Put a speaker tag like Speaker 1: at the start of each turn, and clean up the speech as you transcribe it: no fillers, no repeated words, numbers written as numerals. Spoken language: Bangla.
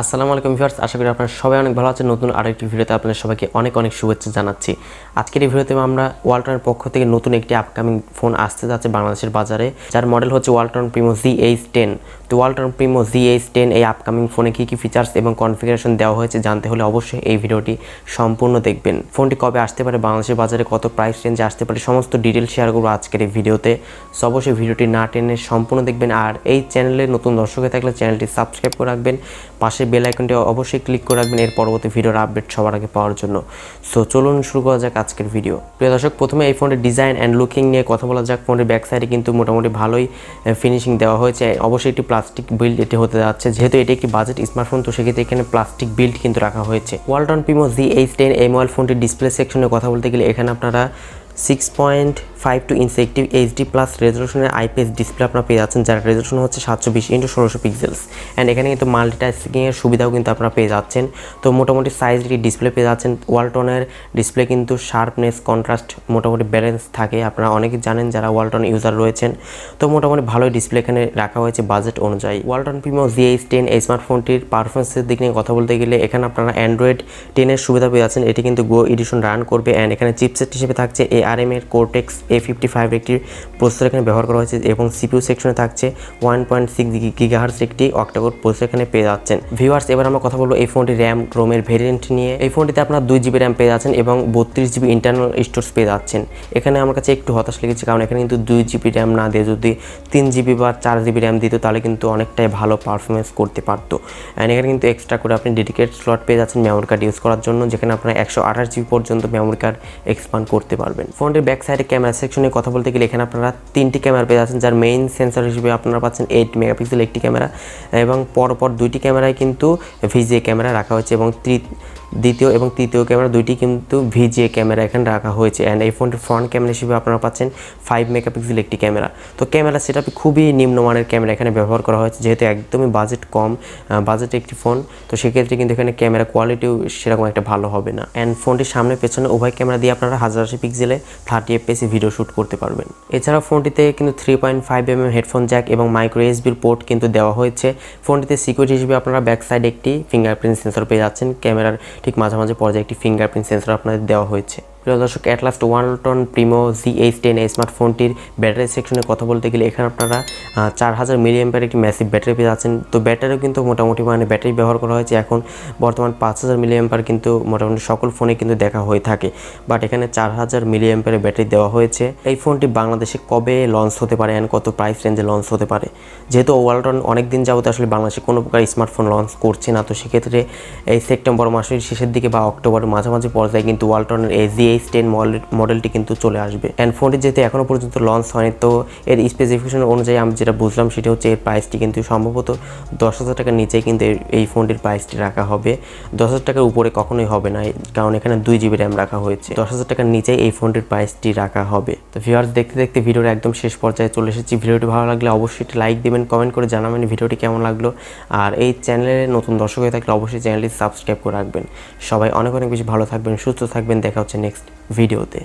Speaker 1: আসসালামু আলাইকুম ভিউয়ার্স, আশা করি আপনারা সবাই অনেক ভালো আছেন। নতুন আরেকটি ভিডিওতে আপনাদের সবাইকে অনেক অনেক শুভেচ্ছা জানাচ্ছি। আজকের এই ভিডিওতে আমরা ওয়ালটনের পক্ষ থেকে নতুন একটি আপকামিং ফোন আসতে যাচ্ছে বাংলাদেশের বাজারে, যার মডেল হচ্ছে ওয়ালটন প্রিমো GH10। তো ওয়ালটন প্রিমো GH10 এই আপকামিং ফোনে কী কী ফিচার্স এবং কনফিগারেশন দেওয়া হয়েছে জানতে হলে অবশ্যই এই ভিডিওটি সম্পূর্ণ দেখবেন। ফোনটি কবে আসতে পারে, বাংলাদেশের বাজারে কত প্রাইস রেঞ্জে আসতে পারে, সমস্ত ডিটেল শেয়ার করবো আজকের এই ভিডিওতে। সো অবশ্যই ভিডিওটি না টেনে সম্পূর্ণ দেখবেন। আর এই চ্যানেলে নতুন দর্শক হয়ে থাকলে চ্যানেলটি সাবস্ক্রাইব করে রাখবেন, পাশে বেল আইকনটি অবশ্যই ক্লিক করে রাখবেন এর পরবর্তী ভিডিওর আপডেট সবার আগে পাওয়ার জন্য। সো চলুন শুরু করা যাক আজকের ভিডিও। প্রিয় দর্শক, প্রথমে এই ফোনের ডিজাইন অ্যান্ড লুকিং নিয়ে কথা বলা যাক। ফোনের ব্যাক সাইডে কিন্তু মোটামুটি ভালোই ফিনিশিং দেওয়া হয়েছে। অবশ্যই একটি প্লাস্টিক বিল্ড এটি হতে যাচ্ছে, যেহেতু এটি একটি বাজেট স্মার্টফোন, তো সেক্ষেত্রে এখানে প্লাস্টিক বিল্ড কিন্তু রাখা হয়েছে। ওয়ালটন প্রিমো GH10 এই মোবাইল ফোনটির ডিসপ্লে সেকশনে কথা বলতে গেলে এখানে আপনারা 6.52 ইঞ্চি একটি HD+ রেজলিউশনের IPS ডিসপ্লে আপনারা পেয়ে যাচ্ছেন, যার রেজলিউশন হচ্ছে 720x1600 পিক্সেলস। অ্যান্ড এখানে কিন্তু মাল্টিটাস্কিংয়ের সুবিধাও কিন্তু আপনারা পেয়ে যাচ্ছেন। তো মোটামুটি সাইজ একটি ডিসপ্লে পেয়ে যাচ্ছেন। ওয়ালটনের ডিসপ্লে কিন্তু শার্পনেস, কন্ট্রাস্ট মোটামুটি ব্যালেন্স থাকে, আপনারা অনেকেই জানেন যারা ওয়ালটন ইউজার রয়েছেন। তো মোটামুটি ভালোই ডিসপ্লে এখানে রাখা হয়েছে বাজেট অনুযায়ী। ওয়ালটন প্রিমো GH10 এই স্মার্টফোনটির পারফরমেন্সের দিক নিয়ে কথা বলতে গেলে এখানে আপনারা অ্যান্ড্রয়েড 10 সুবিধা পেয়ে যাচ্ছেন। এটি কিন্তু গো এডিশন রান করবে। অ্যান্ড এখানে চিপসেট হিসেবে থাকছে ARM এর Cortex A55 একটি প্রসেসর এখানে ব্যবহার করা হয়েছে, এবং CPU সেকশনে থাকছে 1.6 GHz একটি অক্টাকোর প্রসেসর এখানে পেয়ে যাচ্ছেন। ভিউয়ার্স, এবার আমরা কথা বলবো এই ফোনটি র্যাম রোমের ভেরিয়েন্ট নিয়ে। এই ফোনটিতে আপনারা 2GB র্যাম পেয়ে যাচ্ছেন এবং 32GB ইন্টারনাল স্টোরেজ পেয়ে যাচ্ছেন। এখানে আমার কাছে একটু হতাশ লেগেছে, কারণ এখানে কিন্তু 2GB র্যাম না দিয়ে যদি 3GB বা 4GB র্যাম দিত তাহলে কিন্তু অনেকটাই ভালো পারফরমেন্স করতে পারতো। অ্যান্ড এখানে কিন্তু এক্সট্রা করে আপনি ডেডিকেটেড স্লট পেয়ে যাচ্ছেন মেমোরি কার্ড ইউজ করার জন্য, যেখানে আপনারা 128GB পর্যন্ত মেমোরি কার্ড এক্সপান্ড করতে পারবেন। ফোনটির ব্যাক সাইডে ক্যামেরা সেকশনে কথা বলতে গেলে এখানে আপনারা 3টি ক্যামেরা পেয়ে যাচ্ছেন, যার মেইন সেন্সর হিসেবে আপনারা পাচ্ছেন 8 মেগাপিক্সেল একটি ক্যামেরা, এবং পরপর 2টি ক্যামেরায় কিন্তু VGA ক্যামেরা রাখা হয়েছে, এবং দ্বিতীয় এবং তৃতীয় ক্যামেরা দুইটি কিন্তু VGA ক্যামেরা এখানে রাখা হয়েছে। অ্যান্ড এই ফোনটির ফ্রন্ট ক্যামেরা হিসেবে আপনারা পাচ্ছেন 5 মেগাপিক্সেল একটি ক্যামেরা। তো ক্যামেরা সেটআপে খুবই নিম্নমানের ক্যামেরা এখানে ব্যবহার করা হয়েছে, যেহেতু একদমই বাজেট কম, বাজেট একটি ফোন, তো সেক্ষেত্রে কিন্তু এখানে ক্যামেরা কোয়ালিটিও সেরকম একটা ভালো হবে না। অ্যান্ড ফোনটির সামনে পেছনে উভয় ক্যামেরা দিয়ে আপনারা 1080 পিক্সেলে 30 fps ভিডিও শ্যুট করতে পারবেন। এছাড়াও ফোনটিতে কিন্তু 3.5mm হেডফোন জ্যাক এবং মাইক্রো USB পোর্ট কিন্তু দেওয়া হয়েছে। ফোনটিতে সিকিউরিটি হিসেবে আপনারা ব্যাক সাইডে একটি ফিঙ্গারপ্রিন্ট সেন্সর পেয়ে যাচ্ছেন, ক্যামেরার ঠিক মাঝামাঝি পর্যায়ে একটি ফিঙ্গারপ্রিন্ট সেন্সর আপনাদের দেওয়া হয়েছে। প্রিয় দর্শক, at last Walton Primo GH10 এই স্মার্টফোনটির ব্যাটারি সেকশনে কথা বলতে গেলে এখানে আপনারা 4000 mAh একটি ম্যাসিভ ব্যাটারি পেয়ে যাচ্ছেন। তো ব্যাটারিও কিন্তু মোটামুটি মানে ব্যাটারি ব্যবহার করা হয়েছে। এখন বর্তমান 5000 mAh কিন্তু মোটামুটি সকল ফোনে কিন্তু দেখা হয়ে থাকে, বাট এখানে 4000 mAh ব্যাটারি দেওয়া হয়েছে। এই ফোনটি বাংলাদেশে কবে লঞ্চ হতে পারে অ্যান্ড কত প্রাইস রেঞ্জে লঞ্চ হতে পারে, যেহেতু ওয়ালটন অনেক দিন যাবত আসলে বাংলাদেশে কোনো প্রকার স্মার্টফোন লঞ্চ করছে না, তো সেক্ষেত্রে এই সেপ্টেম্বর মাসের শেষের দিকে বা অক্টোবরের মাঝামাঝি পর্যায়ে কিন্তু ওয়ালটনের এই GH10 মডেলটি কিন্তু চলে আসবে। অ্যান্ড ফোনটি যেহেতু এখনও পর্যন্ত লঞ্চ হয়নি, তো এর স্পেসিফিকেশন অনুযায়ী আমি যেটা বুঝলাম সেটা হচ্ছে এর প্রাইসটি কিন্তু সম্ভবত 10,000 টাকার নিচেই কিন্তু এই ফোনটির প্রাইসটি রাখা হবে। 10,000 টাকার উপরে কখনোই হবে না, কারণ এখানে 2GB র্যাম রাখা হয়েছে। 10,000 টাকার নিচেই এই ফোনটির প্রাইসটি রাখা হবে। তো ভিউয়ার্স, দেখতে দেখতে ভিডিওর একদম শেষ পর্যায়ে চলে এসেছি। ভিডিওটি ভালো লাগলে অবশ্যই একটি লাইক দিবেন, কমেন্ট করে জানাবেন ভিডিওটি কেমন লাগলো। আর এই চ্যানেলে নতুন দর্শক হয়ে থাকলে অবশ্যই চ্যানেলটি সাবস্ক্রাইব করে রাখবেন। সবাই অনেক অনেক বেশি ভালো থাকবেন, সুস্থ থাকবেন। দেখা হচ্ছে নেক্সট ভিডিওতে।